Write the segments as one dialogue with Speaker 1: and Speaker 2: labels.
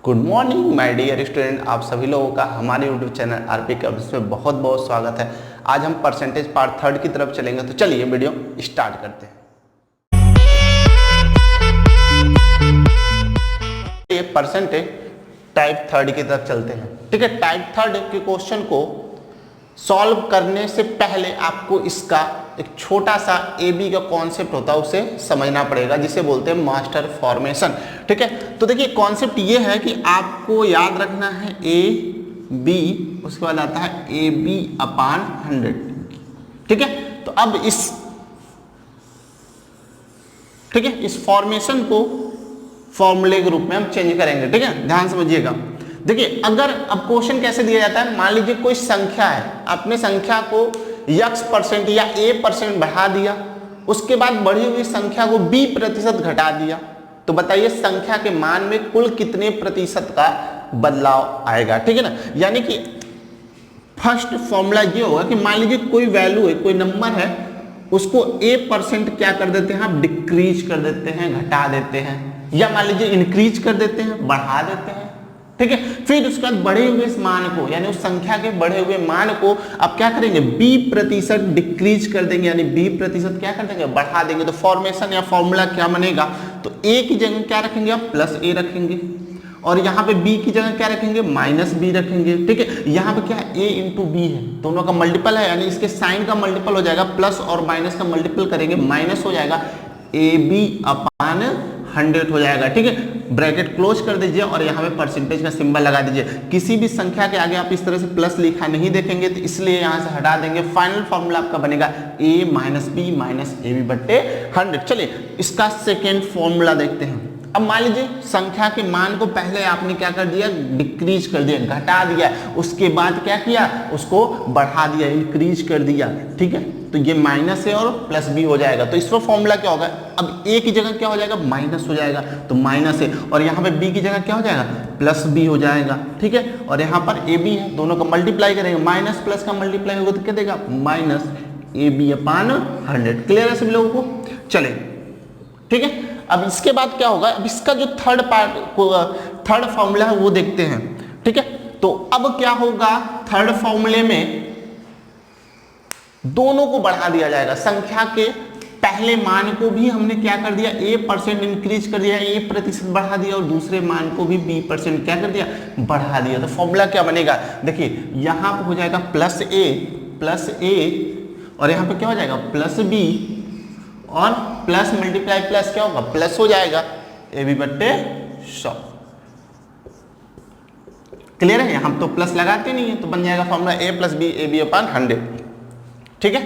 Speaker 1: Good morning my dear student, आप सभी लोगों का हमारे यूट्यूब चैनल आरपी क्लासेस में बहुत बहुत स्वागत है। आज हम परसेंटेज पार्ट थर्ड की तरफ चलेंगे, तो चलिए वीडियो स्टार्ट करते हैं। ये परसेंटेज टाइप थर्ड की तरफ चलते हैं। ठीक है, टाइप थर्ड के क्वेश्चन को सॉल्व करने से पहले आपको इसका एक छोटा सा ए बी का कॉन्सेप्ट होता है उसे समझना पड़ेगा, जिसे बोलते हैं मास्टर फॉर्मेशन। ठीक है, तो देखिए कॉन्सेप्ट ये है कि आपको याद रखना है ए बी, उसके बाद आता है ए बी अपान 100। ठीक है, तो अब इस फॉर्मेशन को फॉर्मूले के रूप में हम चेंज करेंगे। ठीक है, ध्यान समझिएगा। देखिए अगर अब क्वेश्चन कैसे दिया जाता है, मान लीजिए कोई संख्या है, आपने संख्या को x% या a% बढ़ा दिया, उसके बाद बढ़ी हुई संख्या को b% घटा दिया, तो बताइए संख्या के मान में कुल कितने प्रतिशत का बदलाव आएगा। ठीक है ना, यानी कि फर्स्ट फॉर्मूला ये होगा कि मान लीजिए कोई वैल्यू है, कोई नंबर है, उसको a% क्या कर देते हैं, आप डिक्रीज कर देते हैं, घटा देते हैं, या मान लीजिए इंक्रीज कर देते हैं, बढ़ा देते हैं। ठीक है, फिर उसके बाद बढ़े हुए इस मान को, यानी उस संख्या के बढ़े हुए मान को आप क्या करेंगे, b% डिक्रीज कर देंगे, यानी b% क्या कर देंगे, बढ़ा देंगे। तो फॉर्मेशन या फॉर्मूला क्या बनेगा, तो a की जगह क्या रखेंगे आप, प्लस a रखेंगे, और यहाँ पे b की जगह क्या रखेंगे, माइनस b रखेंगे। ठीक है, यहाँ पे क्या है, a इंटू बी है, दोनों का मल्टीपल है, यानी इसके साइन का मल्टीपल हो जाएगा, प्लस और माइनस का मल्टीपल करेंगे, माइनस हो जाएगा ab अपान 100 हो जाएगा। ठीक है, ब्रैकेट क्लोज कर दीजिए और यहाँ पे परसेंटेज का सिंबल लगा दीजिए। किसी भी संख्या के आगे आप इस तरह से प्लस लिखा नहीं देखेंगे, तो इसलिए यहाँ से हटा देंगे। फाइनल फॉर्मूला आपका बनेगा a minus B minus A B बट्टे 100। चलिए इसका सेकेंड फॉर्मूला देखते हैं। अब मान लीजिए संख्या के मान को पहले आपने क्या कर दिया, डिक्रीज कर दिया, घटा दिया, उसके बाद क्या किया, उसको बढ़ा दिया, इंक्रीज कर दिया। ठीक है, तो ये माइनस है और प्लस बी हो जाएगा, तो इसका फॉर्मूला क्या होगा, अब ए की जगह क्या हो जाएगा, माइनस हो जाएगा, तो माइनस है, और यहाँ पे बी की जगह क्या हो जाएगा, प्लस बी हो जाएगा। ठीक है, और यहाँ पर ए बी है, दोनों का मल्टीप्लाई करेंगे, माइनस प्लस का मल्टीप्लाई होगा तो क्या देगा, minus A B upon 100। Clear है सभी लोगों को। चले ठीक है, अब इसके बाद क्या होगा, अब इसका जो थर्ड फॉर्मूला है वो देखते हैं। ठीक है, तो अब क्या होगा, थर्ड फॉर्मूले में दोनों को बढ़ा दिया जाएगा। संख्या के पहले मान को भी हमने क्या कर दिया, a% इंक्रीज कर दिया, a% बढ़ा दिया, और दूसरे मान को भी b% क्या कर दिया, बढ़ा दिया। तो फॉर्मूला क्या बनेगा, देखिए यहाँ पे हो जाएगा प्लस a, और यहाँ पे क्या हो जाएगा, प्लस b, और प्लस मल्टीप्लाई प्लस क्या होगा, प्लस हो जाएगा ए बी बट्टे 100। क्लियर है, यहाँ तो प्लस लगाते नहीं है, तो बन जाएगा formula a plus B A B upon 100। ठीक है,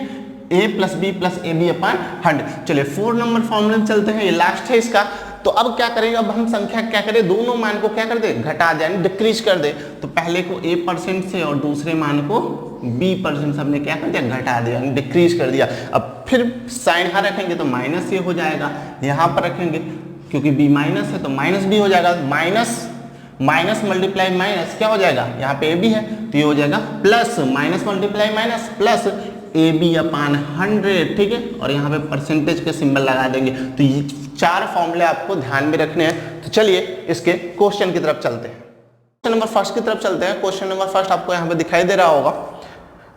Speaker 1: a plus B plus A B upon 100। चलिए 4 नंबर फॉर्मूला चलते हैं, ये लास्ट है इसका। तो अब क्या करेंगे, अब हम संख्या क्या करें, दोनों मान को क्या कर दे, घटा दे, यानी डिक्रीज कर दे। तो पहले को a% से और दूसरे मान को b% से हमने क्या कर दिया, घटा दिया, यानी डिक्रीज कर दिया। अब फिर साइन यहाँ रखेंगे तो माइनस ये हो जाएगा, यहाँ पर रखेंगे क्योंकि b माइनस है तो माइनस b हो जाएगा, माइनस मल्टीप्लाई माइनस क्या हो जाएगा, यहाँ पे ए बी है तो ये हो जाएगा plus, minus multiply minus plus A B upon 100। ठीक है, और यहाँ पे परसेंटेज का सिंबल लगा देंगे। तो ये 4 फॉर्मूले आपको ध्यान में रखने हैं। तो चलिए इसके क्वेश्चन की तरफ चलते हैं। क्वेश्चन नंबर फर्स्ट की तरफ चलते हैं। क्वेश्चन नंबर फर्स्ट आपको यहाँ पे दिखाई दे रहा होगा,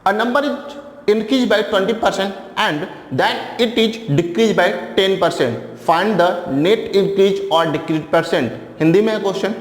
Speaker 1: a number is increase by 20% and then it is decrease by 10%, find the net increase और डिक्रीज परसेंट। हिंदी में है क्वेश्चन,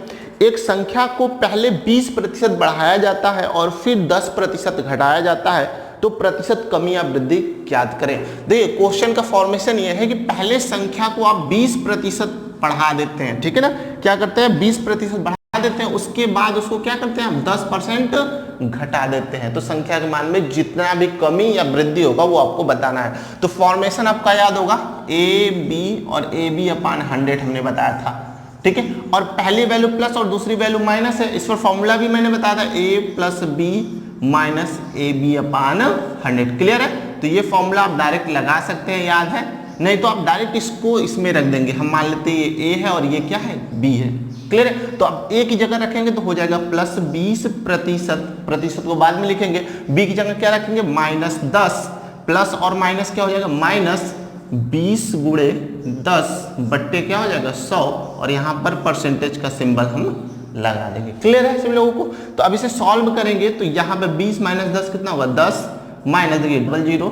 Speaker 1: एक संख्या को पहले 20% बढ़ाया जाता है और फिर 10% घटाया जाता है, तो प्रतिशत कमी या वृद्धि ज्ञात करें। देखिए क्वेश्चन का फॉर्मेशन ये है कि पहले संख्या को आप 20% बढ़ा देते हैं। ठीक है ना, क्या करते हैं, 20% बढ़ा देते हैं, उसके बाद उसको क्या करते हैं, हम 10% घटा देते हैं। तो संख्या के मान में जितना भी कमी या वृद्धि होगा वो आपको बताना है। तो फॉर्मेशन आपका याद होगा, ए बी और ए बी अपान 100 हमने बताया था। ठीक है, और पहली वैल्यू प्लस और दूसरी वैल्यू माइनस है, इस पर फॉर्मूला भी मैंने बताया था, a plus B minus A B upon 100। Clear है, तो ये फॉर्मूला आप डायरेक्ट लगा सकते हैं, याद है, नहीं तो आप डायरेक्ट इसको इसमें रख देंगे। हम मान लेते हैं ये a है और ये क्या है, b है। क्लियर है, तो अब a की जगह रखेंगे तो हो जाएगा प्लस 20%, प्रतिशत को बाद में लिखेंगे, b की जगह क्या रखेंगे, माइनस 10, प्लस और माइनस क्या हो जाएगा, माइनस 20 गुणे 10 बट्टे क्या हो जाएगा 100, और यहाँ पर परसेंटेज का सिंबल हम लगा देंगे। क्लियर है सभी लोगों को? तो अब इसे सॉल्व करेंगे तो यहाँ पे 20 माइनस 10 कितना होगा, 10 माइनस, देखिए डबल जीरो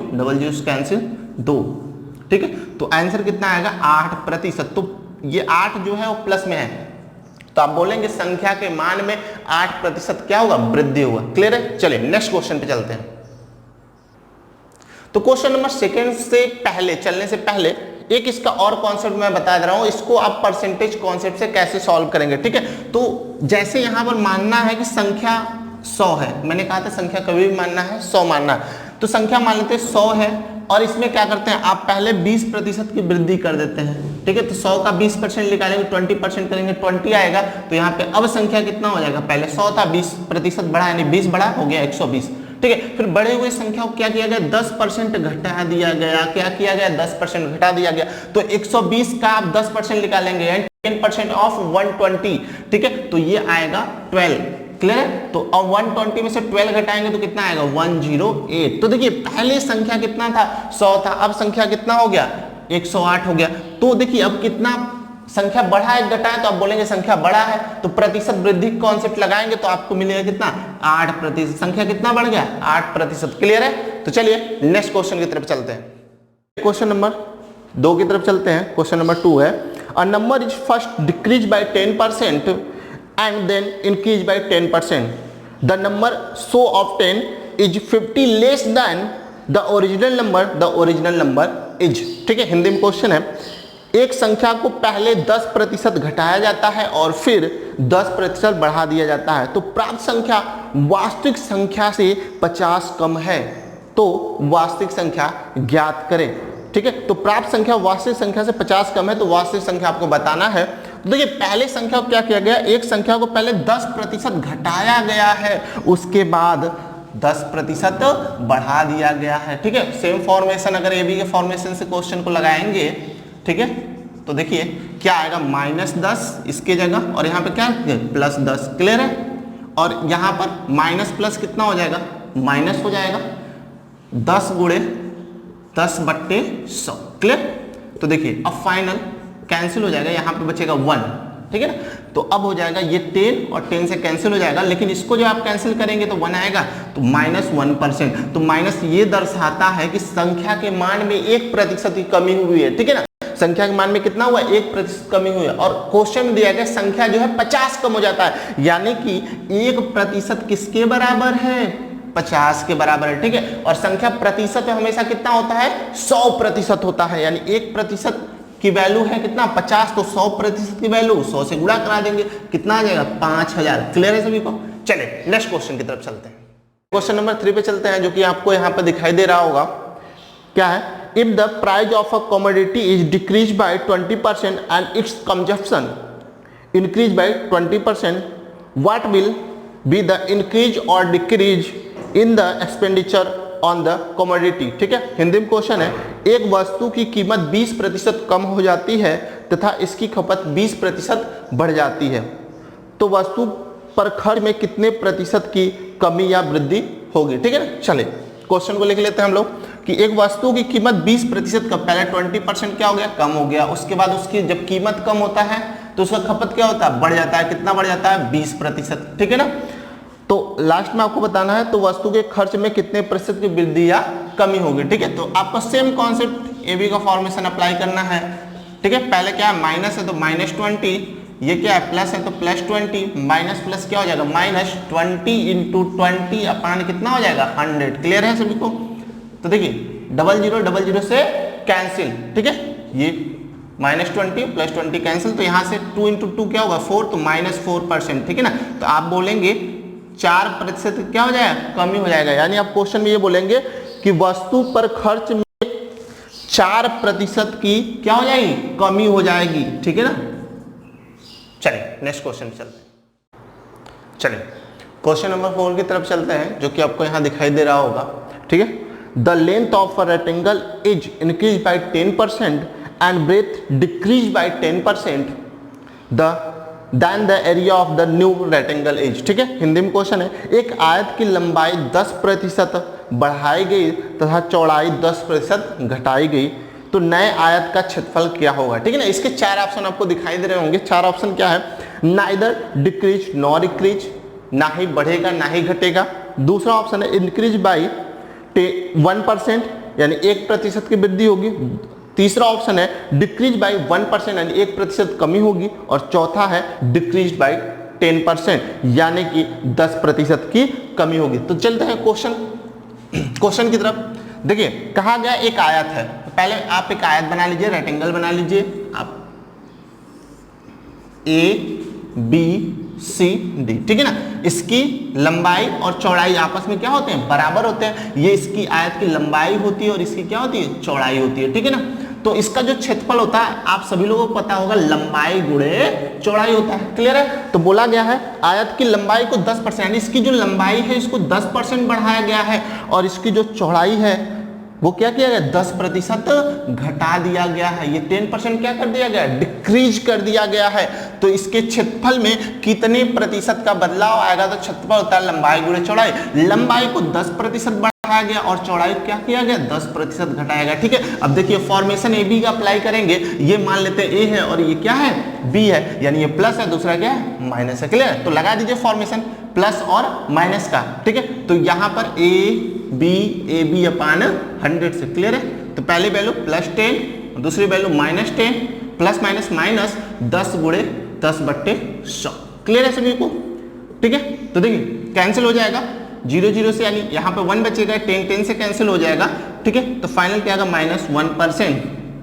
Speaker 1: कैंसिल 2, ठीक है। तो आंसर कितना आएगा, 8%। तो ये 8 जो है वो प्लस में है, तो आप बोलेंगे संख्या के मान में 8% क्या होगा, वृद्धि होगा। क्लियर है? चलिए नेक्स्ट क्वेश्चन पे चलते हैं। तो क्वेश्चन नंबर सेकंड से पहले चलने से पहले एक इसका और कॉन्सेप्ट मैं बता दे रहा हूं, इसको आप परसेंटेज कॉन्सेप्ट से कैसे सॉल्व करेंगे, ठीक है। तो जैसे यहां पर मानना है कि संख्या 100 है, मैंने कहा था संख्या कभी भी मानना है 100 मानना है, तो संख्या मान लेते हैं 100 है, और इसमें क्या करते हैं आप पहले 20% की वृद्धि कर देते हैं, ठीक है। तो 100 का 20% निकालेंगे, 20% करेंगे, 20 आएगा। तो यहाँ पे अब संख्या कितना हो जाएगा, पहले 100 था, 20% बढ़ा, यानी 20 बढ़ा हो गया 120, ठीक है। फिर बढ़े हुए संख्या को क्या किया गया, 10% घटा दिया गया। क्या किया गया, 10% घटा दिया गया। तो 120 का आप 10% निकालेंगे, 10% ऑफ 120, ठीक है। तो ये आएगा 12। क्लियर है? तो अब 120 में से 12 घटाएंगे तो कितना आएगा, 108। तो देखिए पहले संख्या कितना था, 100 था, अब संख्या कितना हो गया, 108 हो गया। तो देखिए अब कितना संख्या बढ़ा है घटाया, तो आप बोलेंगे संख्या बढ़ा है, तो प्रतिशत वृद्धि कॉन्सेप्ट लगाएंगे तो आपको मिलेगा कितना, 8%। संख्या कितना बढ़ गया, 8%। क्लियर है? तो चलिए नेक्स्ट क्वेश्चन की तरफ चलते हैं। क्वेश्चन नंबर 2 की तरफ चलते हैं। क्वेश्चन नंबर 2 है, अ number is first decrease by 10% and then increase by 10%. The number so often is 50 less than the original number. The original number is, ठीक है। हिंदी में क्वेश्चन है, एक संख्या को पहले 10% घटाया जाता है और फिर 10% बढ़ा दिया जाता है, तो प्राप्त संख्या वास्तविक संख्या से 50 कम है, तो वास्तविक संख्या ज्ञात करें, ठीक है। तो प्राप्त संख्या वास्तविक संख्या से 50 कम है, तो वास्तविक संख्या आपको बताना है। तो देखिए पहले संख्या को क्या किया गया, एक संख्या को पहले 10% घटाया गया है, उसके बाद 10% बढ़ा दिया गया है, ठीक है। सेम फॉर्मेशन अगर AB के फॉर्मेशन से क्वेश्चन को लगाएंगे, ठीक है, तो देखिए क्या आएगा, -10 इसके जगह, और यहाँ पे क्या +10। क्लियर है? और यहाँ पर माइनस प्लस कितना हो जाएगा, माइनस हो जाएगा, 10 गुणे 10/100। क्लियर? तो देखिए अब फाइनल कैंसिल हो जाएगा, यहाँ पे बचेगा 1, ठीक है ना। तो अब हो जाएगा ये 10 और 10 से कैंसिल हो जाएगा, लेकिन इसको जो आप कैंसिल करेंगे तो 1 आएगा, तो -1%। तो माइनस ये दर्शाता है कि संख्या के मान में 1% की कमी हुई है, ठीक है ना। संख्या के मान में कितना हुआ, 1% कमी हुई है, और क्वेश्चन में दिया गया संख्या जो है 50 कम हो जाता है, यानी कि 1% किसके बराबर है, 50 के बराबर है, ठीक है। और संख्या प्रतिशत में हमेशा कितना होता है, 100% होता है, यानी 1% की वैल्यू है कितना, 50, तो 100% की वैल्यू 100 से गुणा करा देंगे, कितना आ जाएगा, 5000। क्लियर है सभी को? चलिए नेक्स्ट क्वेश्चन की तरफ चलते हैं। क्वेश्चन नंबर 3 पे चलते हैं, जो कि आपको यहाँ पे दिखाई दे रहा होगा। क्या है, if the price of a commodity is decrease by 20% and its consumption increase by 20%, what will be the increase और decrease in the expenditure on the commodity, ठीक है। हिंदी में क्वेश्चन है, एक वस्तु की कीमत 20% कम हो जाती है तथा इसकी खपत 20% बढ़ जाती है, तो वस्तु पर खर्च में कितने प्रतिशत की कमी या वृद्धि होगी, ठीक है ना। चलिए क्वेश्चन को लिख लेते हैं हम लोग कि एक वस्तु की कीमत 20% का, पहले 20% क्या हो गया, कम हो गया, उसके बाद उसकी जब कीमत कम होता है तो उसका खपत क्या होता है, बढ़ जाता है। कितना बढ़ जाता है, 20%, ठीक है ना। तो लास्ट में आपको बताना है तो वस्तु के खर्च में कितने प्रतिशत की वृद्धि या कमी होगी, ठीक है। तो आपको सेम कॉन्सेप्ट AB का फॉर्मेशन अप्लाई करना है, ठीक है। पहले क्या है, माइनस है तो -20, ये क्या है, प्लस है तो +20, माइनस प्लस क्या हो जाएगा, -20 × 20 अपान कितना हो जाएगा, 100। क्लियर है सभी को? तो देखिए 00 से कैंसिल, ठीक है, ये -20 + 20 कैंसिल, तो यहाँ से 2 × 2 क्या होगा, 4, तो -4%, ठीक है ना। तो आप बोलेंगे 4% क्या हो जाएगा, कमी हो जाएगा, यानी आप क्वेश्चन में ये बोलेंगे कि वस्तु पर खर्च में 4% की क्या हो जाएगी, कमी हो जाएगी, ठीक है ना। चलिए नेक्स्ट क्वेश्चन चलते हैं। चलिए क्वेश्चन नंबर 4 की तरफ चलते हैं, जो कि आपको यहाँ दिखाई दे रहा होगा, ठीक है। The length of a rectangle is increase by 10% and breadth decrease by 10%, then the area of the new rectangle is, ठीक है। हिंदी में क्वेश्चन है, एक आयत की लंबाई 10% बढ़ाई गई तथा चौड़ाई 10% घटाई गई, तो नए आयत का क्षेत्रफल क्या होगा, ठीक है ना। इसके 4 ऑप्शन आपको दिखाई दे रहे होंगे। 4 ऑप्शन क्या है, नाइदर डिक्रीज नॉर इंक्रीज, ना ही बढ़ेगा ना ही घटेगा। दूसरा ऑप्शन है इंक्रीज बाई 1% यानी 1% की वृद्धि होगी। तीसरा ऑप्शन है डिक्रीज बाई 1% यानी 1% कमी होगी। और चौथा है डिक्रीज बाई 10% यानी कि 10% की कमी होगी। तो चलते हैं क्वेश्चन की तरफ। देखिए कहा गया एक आयत है, पहले आप एक आयत बना लीजिए, रेक्टेंगल बना लीजिए आप, ABCD, ठीक है ना। इसकी लंबाई और चौड़ाई आपस में क्या होते हैं, बराबर होते हैं। ये इसकी आयत की लंबाई होती है और इसकी क्या होती है, चौड़ाई होती है, ठीक है ना। तो इसका जो क्षेत्रफल होता है आप सभी लोगों को पता होगा, लंबाई गुणे चौड़ाई होता है, क्लियर है। तो बोला गया है आयत की लंबाई को 10% यानी इसकी जो लंबाई है इसको 10% बढ़ाया गया है और इसकी जो चौड़ाई है वो क्या किया गया, 10% घटा दिया गया है। ये 10% क्या कर दिया गया, डिक्रीज कर दिया गया है। तो इसके क्षेत्रफल में कितने प्रतिशत का बदलाव आएगा, तो क्षेत्रफल होता है लंबाई गुणे चौड़ाई। लंबाई को 10% बढ़ाया गया और चौड़ाई क्या किया गया, 10% घटाया गया, ठीक है। अब देखिए फॉर्मेशन AB का अप्लाई करेंगे, ये मान लेते हैं A है और ये क्या है, B है, यानी ये प्लस है, दूसरा क्या है, माइनस है, क्लियर है। तो लगा दीजिए फॉर्मेशन प्लस और माइनस का, ठीक है। तो यहाँ पर AB अपान 100 से, क्लियर है। तो पहली वैल्यू +10, दूसरी वैल्यू -10, प्लस माइनस माइनस 10 गुणे 10/100, क्लियर है सभी को, ठीक है। तो देखिए कैंसिल हो जाएगा 0 से, यानी यहाँ पे 1 बचेगा, 10 से कैंसिल हो जाएगा, ठीक है। तो फाइनल क्या आएगा, -1%।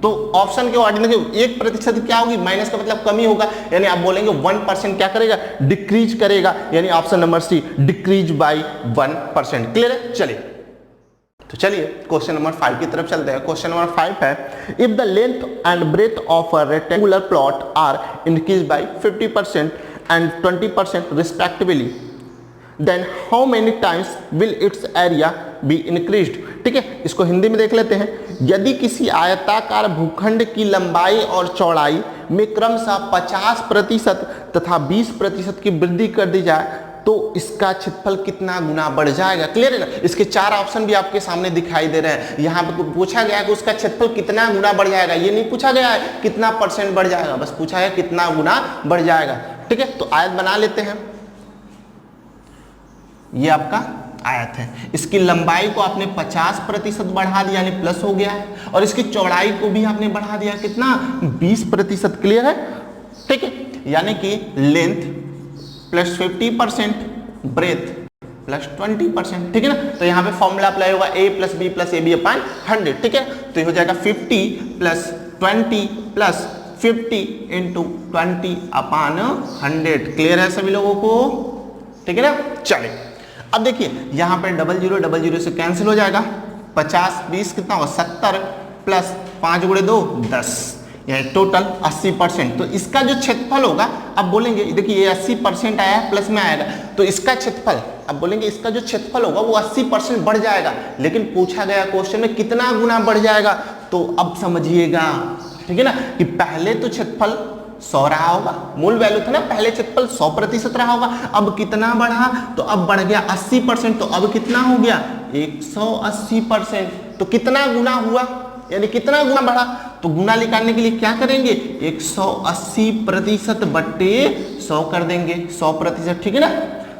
Speaker 1: तो ऑप्शन के ऑर्डिनल 1% क्या होगी, माइनस का मतलब कमी होगा, यानी आप बोलेंगे 1% क्या करेगा, डिक्रीज करेगा, यानी option number C decrease by 1%, clear है। चलिए तो चलिए क्वेश्चन नंबर 5 की तरफ चलते हैं। क्वेश्चन नंबर 5 है, if the length and breadth of a rectangular plot are increase by 50% and 20% respectively, then how many times will its area be increased, ठीक है। इसको हिंदी में देख लेते हैं। यदि किसी आयताकार भूखंड की लंबाई और चौड़ाई में क्रमशः 50% तथा 20% की वृद्धि कर दी जाए तो इसका क्षेत्रफल कितना गुना बढ़ जाएगा, क्लियर है ना। इसके 4 ऑप्शन भी आपके सामने दिखाई दे रहे हैं। यहाँ पे पूछा गया है कि उसका क्षेत्रफल कितना गुना बढ़ जाएगा, ये नहीं पूछा गया है कितना % बढ़ जाएगा, बस पूछा है कितना गुना बढ़ जाएगा, ठीक है। तो आयत बना लेते हैं, ये आपका आयत है। इसकी लंबाई को आपने 50% बढ़ा दिया, यानी प्लस हो गया है, और इसकी चौड़ाई को भी आपने बढ़ा दिया, कितना, 20%, क्लियर है, ठीक है। यानी कि लेंथ प्लस 50%, ब्रेथ प्लस 20%, ठीक है ना। तो यहाँ पे फॉर्मूला अप्लाई होगा A + B + AB अपान 100, ठीक है। तो ये हो जाएगा 50 + 20 + 50 × 20 अपान 100, क्लियर है सभी लोगों को, ठीक है ना। चलिए अब देखिए यहाँ पर 00 से कैंसिल हो जाएगा, 50 20 कितना होगा, 70 + 5 × 2 10, यानी टोटल 80%। तो इसका जो क्षेत्रफल होगा, अब बोलेंगे देखिए ये 80% आया है, प्लस में आएगा, तो इसका क्षेत्रफल, अब बोलेंगे इसका जो क्षेत्रफल होगा वो 80% बढ़ जाएगा, लेकिन पूछा गया क्वेश्चन में कितना गुना बढ़ जाएगा। तो अब समझिएगा, ठीक है ना, कि पहले तो क्षेत्रफल 100 रहा होगा, मूल वैल्यू था ना, पहले क्षेत्रफल 100% रहा होगा, अब कितना बढ़ा, तो अब बढ़ गया 80%, तो अब कितना हो गया 180%। तो कितना गुना हुआ, यानी कितना गुना बढ़ा, तो गुना निकालने के लिए क्या करेंगे, 180% बट्टे 100 कर देंगे, 100%, ठीक है ना।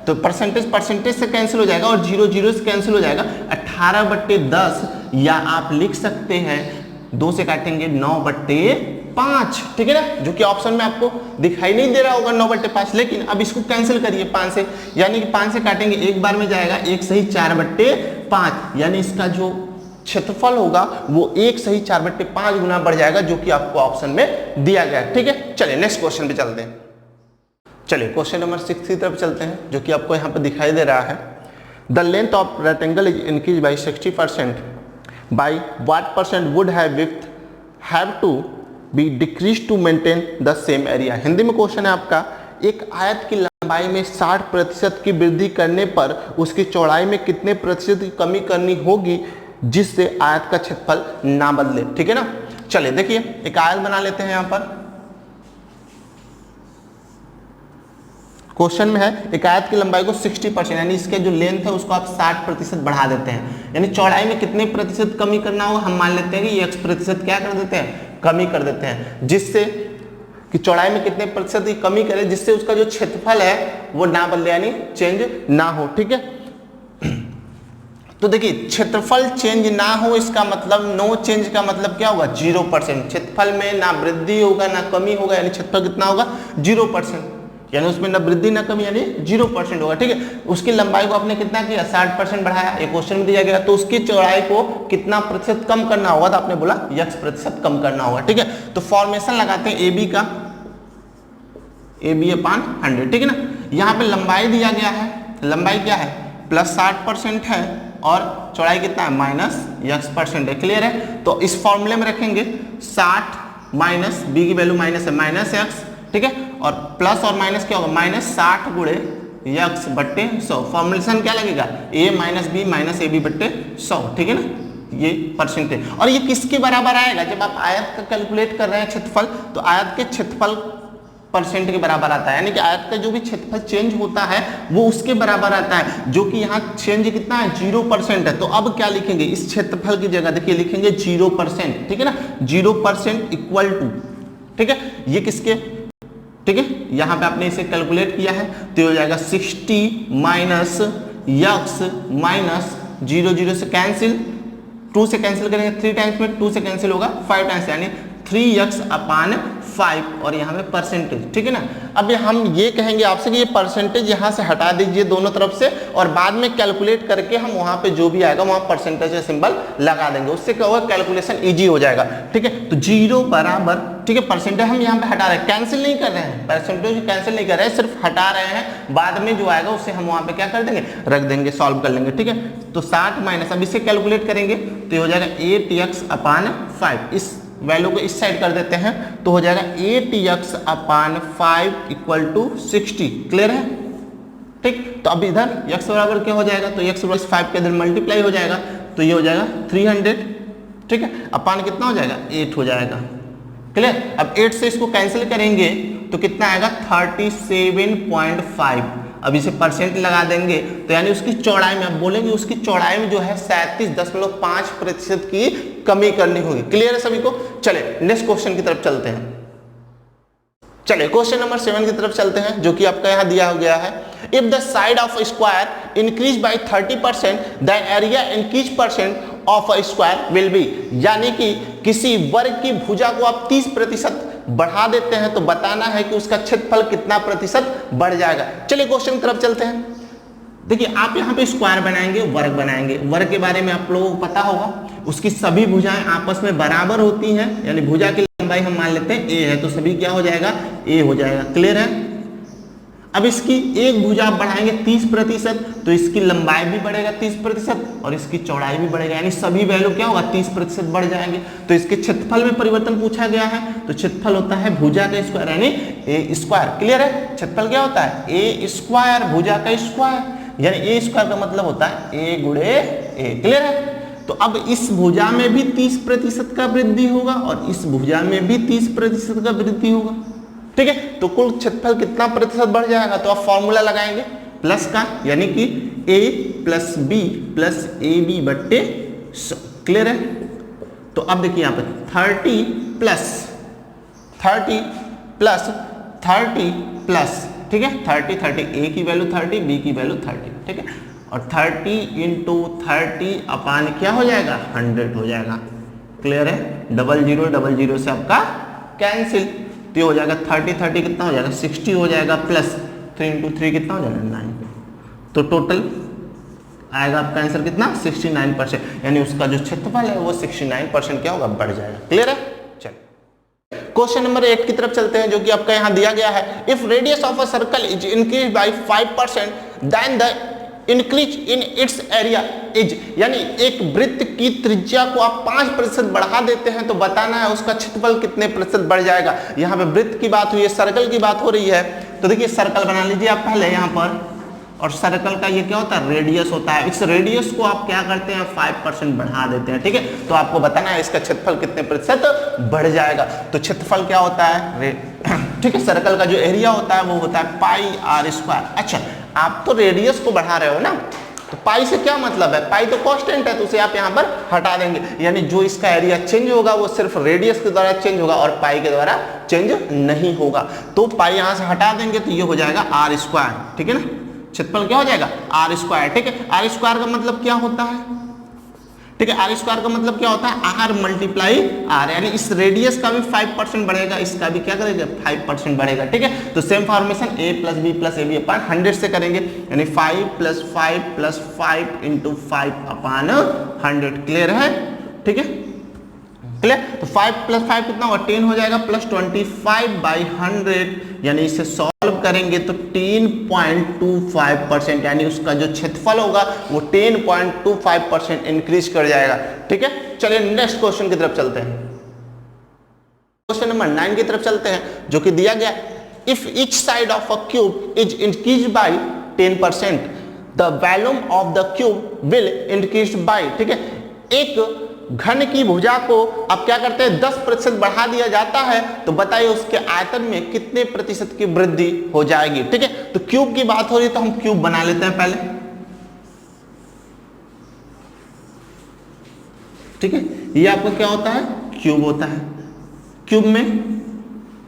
Speaker 1: तो परसेंटेज से कैंसिल हो जाएगा और 0 से कैंसिल हो जाएगा, 18/10, या आप लिख सकते हैं 2 से काटेंगे 9/5, ठीक है ना, जो कि ऑप्शन में आपको दिखाई नहीं दे रहा होगा 9/5, लेकिन अब इसको कैंसिल करिए 5 से, यानी कि 5 से काटेंगे एक बार में जाएगा 1 सही 4/5, यानी इसका जो क्षेत्रफल होगा वो 1 सही 4/5 गुना बढ़ जाएगा, जो कि आपको ऑप्शन में दिया गया है, ठीक है। चलिए नेक्स्ट क्वेश्चन पे चलते हैं। चलिए क्वेश्चन नंबर 6 की तरफ चलते हैं, जो कि आपको यहाँ पे दिखाई दे रहा है। The length of rectangle is increase by 60%, by what % would have to be decrease to maintain the same area. Hindi में क्वेश्चन है आपका, एक आयत की लंबाई में 60% की वृद्धि करने पर उसकी चौड़ाई में कितने प्रतिशत की कमी करनी होगी जिससे आयत का क्षेत्रफल ना बदले, ठीक है ना। चलिए देखिए एक आयत बना लेते हैं। यहाँ पर क्वेश्चन में है एक आयत की लंबाई को 60%, यानी इसके जो लेंथ है उसको आप 60% बढ़ा देते हैं, यानी चौड़ाई में कितने प्रतिशत कमी करना होगा, हम मान लेते हैं कि X% क्या कर देते हैं, कमी कर देते हैं, जिससे कि चौड़ाई में कितने प्रतिशत की कमी करे जिससे उसका जो क्षेत्रफल है वो ना बदले, यानी चेंज ना हो। ठीक है, तो देखिए क्षेत्रफल चेंज ना हो इसका मतलब, नो चेंज का मतलब क्या होगा, 0%। क्षेत्रफल में ना वृद्धि होगा ना कमी होगा, यानी क्षेत्रफल कितना होगा, 0%, यानी उसमें ना वृद्धि ना कमी, यानी 0% होगा। ठीक है, उसकी लंबाई को आपने कितना किया, 60% बढ़ाया, एक क्वेश्चन में दिया गया, तो उसकी चौड़ाई को कितना प्रतिशत कम करना होगा, तो आपने बोला x% कम करना होगा। ठीक है, तो फॉर्मेशन लगाते हैं AB का, AB/100। ठीक है ना, यहाँ पे लंबाई दिया गया है, लंबाई क्या है, +60% है और चौड़ाई कितना है, -x% है। क्लियर है, तो इस फॉर्मूले में रखेंगे 60 माइनस b की वैल्यू माइनस है -x। ठीक है, और प्लस और माइनस क्या होगा, -60 गुणे x/100। फॉर्मुलेशन क्या लगेगा, a - b - ab/100। ठीक है ना, ये परसेंटेज। और ये किसके बराबर आएगा, जब आप आयत का कैलकुलेट कर रहे हैं क्षेत्रफल, तो आयत के क्षेत्रफल % के बराबर आता है, यानी कि आयत का जो भी क्षेत्रफल चेंज होता है वो उसके बराबर आता है, जो कि यहाँ चेंज कितना है, 0% है। तो अब क्या लिखेंगे, इस क्षेत्रफल की जगह देखिए लिखेंगे 0%। ठीक है ना, 0% इक्वल टू, ठीक है, ये किसके, ठीक है, यहाँ पे आपने इसे कैलकुलेट किया है तो हो जाएगा 60 माइनस x माइनस 0 से कैंसिल, 2 से कैंसिल करेंगे 3 टाइम्स में, 2 से कैंसिल होगा 5 टाइम्स, यानी 3x/5 और यहाँ पे परसेंटेज। ठीक है ना, अब हम ये कहेंगे आपसे कि ये परसेंटेज यहाँ से हटा दीजिए दोनों तरफ से, और बाद में कैलकुलेट करके हम वहाँ पे जो भी आएगा वहाँ परसेंटेज का सिंबल लगा देंगे, उससे क्या होगा, कैलकुलेशन इजी हो जाएगा। ठीक है, तो 0 बराबर, ठीक है, परसेंटेज हम यहाँ पे हटा रहे हैं, कैंसिल नहीं कर रहे हैं, परसेंटेज कैंसिल नहीं कर रहे हैं, सिर्फ हटा रहे हैं, बाद में जो आएगा उससे हम वहाँ पे क्या कर देंगे, रख देंगे, सॉल्व कर लेंगे। ठीक है, तो 60 माइनस, अब इसे कैलकुलेट करेंगे तो हो जाएगा 8x/5, इस वैल्यू को इस साइड कर देते हैं तो हो जाएगा 8x/5 इक्वल टू 60। क्लियर है, ठीक, तो अब इधर x बराबर क्या हो जाएगा, तो x बराबर 5 के अंदर मल्टीप्लाई हो जाएगा, तो ये हो जाएगा 300। ठीक है, अपान कितना हो जाएगा, 8 हो जाएगा। क्लियर, अब 8 से इसको कैंसिल करेंगे तो कितना आएगा, 37.5। अब इसे परसेंट लगा देंगे तो यानी उसकी चौड़ाई में, अब बोलेंगे उसकी चौड़ाई में जो है 37.5% की कमी करनी होगी। क्लियर है सभी को। चले नेक्स्ट क्वेश्चन की तरफ चलते हैं। चलिए क्वेश्चन नंबर 7 की तरफ चलते हैं, जो कि आपका यहाँ दिया गया है, if the side of square increase by 30% the area increase % of a square will be, यानी कि किसी वर्ग की भुजा को आप 30% बढ़ा देते हैं तो बताना है कि उसका क्षेत्रफल कितना प्रतिशत बढ़ जाएगा। चलिए क्वेश्चन की तरफ चलते हैं। देखिए आप यहाँ पे स्क्वायर बनाएंगे, वर्ग बनाएंगे, वर्ग के बारे में आप लोगों को पता होगा, उसकी सभी भुजाएं आपस में बराबर होती हैं, यानी भुजा की लंबाई हम मान लेते हैं a है तो सभी क्या हो जाएगा, a हो जाएगा। क्लियर है, अब इसकी एक भुजा आप बढ़ाएंगे 30% तो इसकी लंबाई भी बढ़ेगा 30% और इसकी चौड़ाई भी बढ़ेगा, यानी सभी वैल्यू क्या होगा, 30% बढ़ जाएंगे। तो इसके क्षेत्रफल में परिवर्तन पूछा गया है, तो क्षेत्रफल होता है भुजा का स्क्वायर यानी a स्क्वायर। क्लियर है, क्षेत्रफल क्या होता है, a स्क्वायर, भुजा का स्क्वायर, यानी a स्क्वायर का मतलब होता है a गुणे a। क्लियर है, तो अब इस भुजा में भी 30% का वृद्धि होगा और इस भुजा में भी 30% का वृद्धि होगा। ठीक है, तो कुल क्षेत्रफल कितना प्रतिशत बढ़ जाएगा, तो आप फॉर्मूला लगाएंगे प्लस का, यानी कि a plus b plus ab/100। Clear है, तो अब देखिए यहाँ पे 30 प्लस 30 प्लस, ठीक है, 30 a की वैल्यू 30, b की वैल्यू 30, ठीक है, और 30 × 30 अपान क्या हो जाएगा, 100 हो जाएगा। क्लियर है, 00 से आपका कैंसिल, तो ये हो जाएगा 30 कितना हो जाएगा, 60 हो जाएगा, प्लस 3 × 3 कितना हो जाएगा, 9। तो टोटल आएगा आपका आंसर कितना, 69%, यानी उसका जो क्षेत्रफल है वो 69% क्या होगा, बढ़ जाएगा। क्लियर है, चलिए क्वेश्चन नंबर 8 की तरफ चलते हैं, जो कि आपका यहाँ दिया गया है, if radius of a circle is increase by 5% then the increase in its area is, यानी एक वृत्त की त्रिज्या को आप 5% बढ़ा देते हैं तो बताना है उसका क्षेत्रफल कितने प्रतिशत बढ़ जाएगा। यहाँ पे वृत्त की बात हुई है, सर्कल की बात हो रही है, तो देखिए सर्कल बना लीजिए आप पहले यहाँ पर, और सर्कल का ये क्या होता है, रेडियस होता है। इस रेडियस को आप क्या करते हैं, 5% बढ़ा देते हैं। ठीक है, तो आपको बताना है इसका क्षेत्रफल कितने प्रतिशत बढ़ जाएगा। तो क्षेत्रफल क्या होता है, ठीक है, सर्कल का जो एरिया होता है वो होता है πr²। अच्छा, आप तो रेडियस को बढ़ा रहे हो ना, तो पाई से क्या मतलब है, पाई तो कांस्टेंट है, तो उसे आप यहाँ पर हटा देंगे, यानी जो इसका एरिया चेंज होगा वो सिर्फ रेडियस के द्वारा चेंज होगा और पाई के द्वारा चेंज नहीं होगा। तो पाई यहाँ से हटा देंगे तो ये हो जाएगा आर स्क्वायर, ठीक है ना, क्षेत्रफल क्या हो जाएगा आर स्क्वायर, ठीक है। आर स्क्वायर का मतलब क्या होता है, ठीक है, आर स्क्वायर का मतलब क्या होता है आर मल्टीप्लाई आर, यानी इस रेडियस का भी 5% बढ़ेगा, इसका भी क्या करेगा 5% बढ़ेगा, ठीक है। तो same formation a plus B plus A B upon 100 से करेंगे, यानी 5 + 5 + 5 × 5 अपान 100, क्लियर है, ठीक है, क्लियर। तो 5 + 5 कितना होगा 10 हो जाएगा, प्लस 25/100, यानी इसे सॉल्व करेंगे तो 10.25%, यानी उसका जो क्षेत्रफल होगा वो 10.25% इंक्रीज कर जाएगा, ठीक है। चलिए नेक्स्ट क्वेश्चन की तरफ चलते हैं, क्वेश्चन नंबर 9 की तरफ चलते हैं, जो कि दिया गया if each side of a cube is increase by 10%, the volume of the cube will increase by, ठीक है। एक घन की भुजा को अब क्या करते हैं 10% बढ़ा दिया जाता है, तो बताइए उसके आयतन में कितने प्रतिशत की वृद्धि हो जाएगी, ठीक है। तो क्यूब की बात हो रही है तो हम क्यूब बना लेते हैं पहले, ठीक है। ये आपका क्या होता है क्यूब होता है, क्यूब में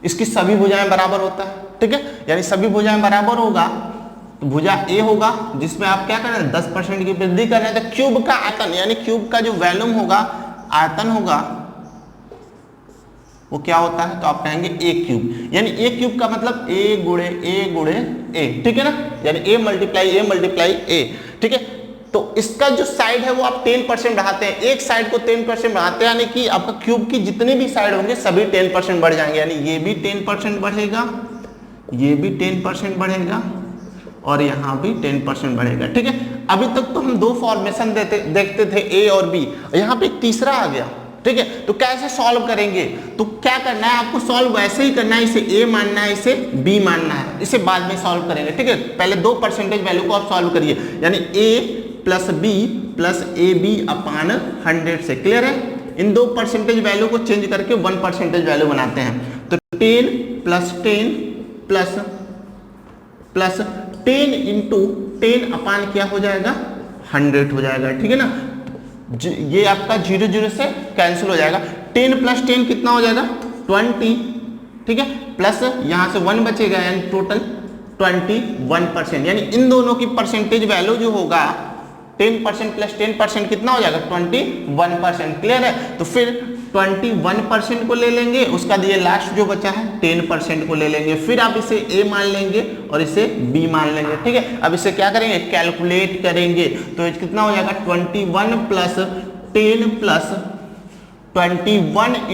Speaker 1: इसकी सभी भुजाएं बराबर होता है, ठीक है, यानी सभी भुजाएं बराबर होगा तो भुजा ए होगा जिसमें आप क्या कर रहे हैं 10% की वृद्धि कर रहे हैं, तो क्यूब का आयतन यानी क्यूब का जो वॉल्यूम होगा आयतन होगा वो क्या होता है, तो आप कहेंगे ए क्यूब, यानी ए क्यूब का मतलब ए गुणे ए, ठीक है ना, यानी ए मल्टीप्लाई ए, ठीक है। तो इसका जो साइड है वो आप 10% बढ़ाते हैं, एक साइड को 10% बढ़ाते हैं, यानी कि आपका क्यूब की जितने भी साइड होंगे सभी 10% बढ़ जाएंगे, यानी ये भी 10% बढ़ेगा, ये भी 10% बढ़ेगा और यहाँ भी 10% बढ़ेगा, ठीक है। अभी तक तो हम दो फॉर्मेशन देखते थे ए और बी, यहाँ पे एक तीसरा आ गया, ठीक है। तो कैसे सॉल्व करेंगे, तो क्या करना है आपको सॉल्व वैसे ही करना है, इसे ए मानना है, इसे बी मानना है, इसे बाद में सॉल्व करेंगे, ठीक है। पहले दो परसेंटेज वैल्यू को आप सॉल्व करिए, यानी A plus B plus A B upon 100 से, क्लियर है। इन दो परसेंटेज वैल्यू को चेंज करके 1% वैल्यू बनाते हैं, तो 10 + 10 प्लस 10 × 10 अपान क्या हो जाएगा 100 हो जाएगा, ठीक है ना। ये आपका 0 0 से कैंसिल हो जाएगा, 10 + 10 कितना हो जाएगा 20, ठीक है, प्लस यहाँ से 1 बचेगा, यानी टोटल 21%, यानी इन दोनों की परसेंटेज वैल्यू जो होगा 10% + 10% कितना हो जाएगा 21%, क्लियर है। तो फिर 21% को ले लेंगे, उसका ये लास्ट जो बचा है 10% को ले लेंगे, फिर आप इसे a मान लेंगे और इसे b मान लेंगे, ठीक है। अब इसे क्या करेंगे कैलकुलेट करेंगे, तो कितना हो जाएगा 21 + 10 + 21 ×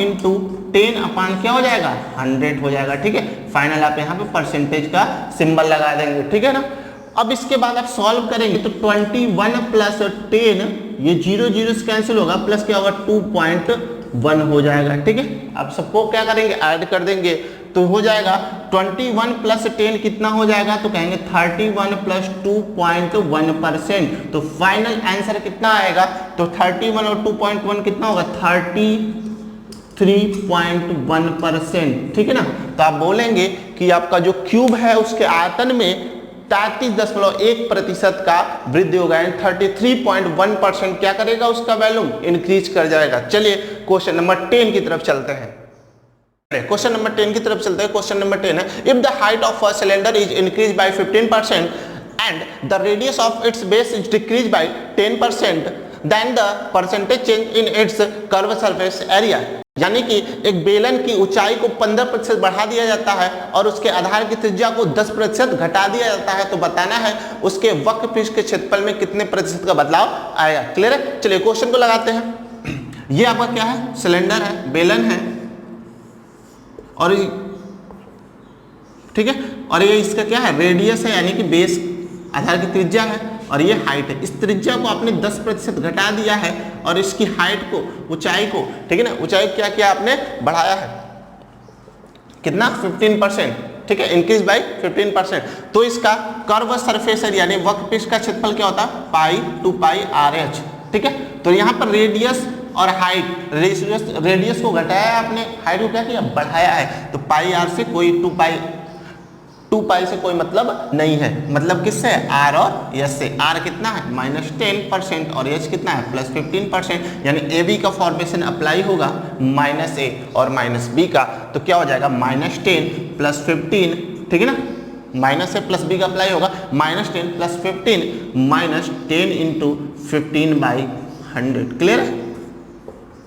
Speaker 1: 10 अपान क्या हो जाएगा 100 हो जाएगा, ठीक है। फाइनल आप यहाँ पे परसेंटेज का सिंबल लगा देंगे, ठीक है ना। अब इसके बाद आप सॉल्व करेंगे तो 21 + 10 ये 0 0 से कैंसिल होगा, प्लस क्या होगा 2.1 हो जाएगा, ठीक है। अब सबको क्या करेंगे ऐड कर देंगे, तो हो जाएगा 21 + 10 कितना हो जाएगा, तो कहेंगे 31 + 2.1%, तो फाइनल आंसर कितना आएगा, तो 31 और 2.1 कितना होगा 33.1%, ठीक है ना। तो आप बोलेंगे कि आपका जो क्यूब है उसके आयतन में 33.1% का वृद्धि होगा, 33.1% क्या करेगा उसका वैल्यू इंक्रीज कर जाएगा। चलिए क्वेश्चन नंबर 10 की तरफ चलते हैं, क्वेश्चन नंबर 10 की तरफ चलते हैं। क्वेश्चन नंबर 10 है if the height of a cylinder is increase by 15% and the radius of its base is decrease by 10%, then the percentage change in its curve surface area, यानी कि एक बेलन की ऊंचाई को 15% बढ़ा दिया जाता है और उसके आधार की त्रिज्या को 10% घटा दिया जाता है, तो बताना है उसके वक्र पृष्ठ के क्षेत्रफल में कितने प्रतिशत का बदलाव आएगा, क्लियर है। चलिए क्वेश्चन को लगाते हैं। ये आपका क्या है सिलेंडर है, बेलन है, और ठीक है, और ये इसका क्या है रेडियस है, यानी कि बेस आधार की त्रिज्या है, और ये हाइट है। इस त्रिज्या को आपने 10% घटा दिया है और इसकी हाइट को ऊंचाई को, ठीक है ना, ऊंचाई क्या किया आपने बढ़ाया है कितना 15%, ठीक है, इंक्रीज बाय 15%। तो इसका कर्व सरफेस एरिया यानी वक्र पृष्ठ का क्षेत्रफल क्या होता है पाई 2πRh, ठीक है। तो यहाँ पर रेडियस और हाइट, रेडियस को घटाया है आपने, हाइट को क्या किया बढ़ाया है, तो πr से कोई 2π 2 पाई से कोई मतलब नहीं है, मतलब किससे है, आर और एच से। आर कितना है -10% और एच कितना है +15%, यानी ए बी का फॉर्मेशन अप्लाई होगा -a और -b का, तो क्या हो जाएगा -10 + 15, ठीक है ना, -a + b का अप्लाई होगा -10 + 15 -10 × 15/100। क्लियर है।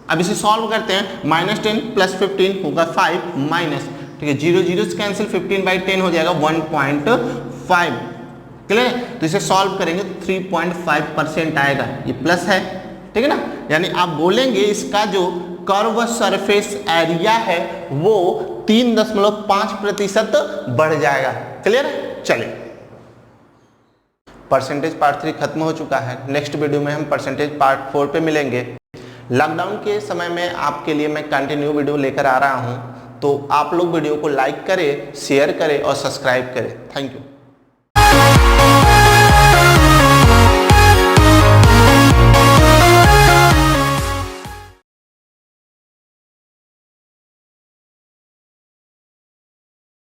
Speaker 1: अब इसे सॉल्व करते हैं, -10 + 15 होगा 5 माइनस, ठीक है, 0 0 से कैंसिल, 15/10 हो जाएगा 1.5। क्लियर है। तो इसे सॉल्व करेंगे तो 3.5% आएगा, ये प्लस है, ठीक है ना, यानी आप बोलेंगे इसका जो कर्व सरफेस एरिया है वो 3.5% बढ़ जाएगा। क्लियर है। चलिए, परसेंटेज पार्ट 3 खत्म हो चुका है। नेक्स्ट वीडियो में हम परसेंटेज पार्ट 4 पे मिलेंगे। लॉकडाउन के समय में आपके लिए मैं कंटिन्यू वीडियो लेकर आ रहा हूं, तो आप लोग वीडियो को लाइक करें, शेयर करें और सब्सक्राइब करें। Thank you.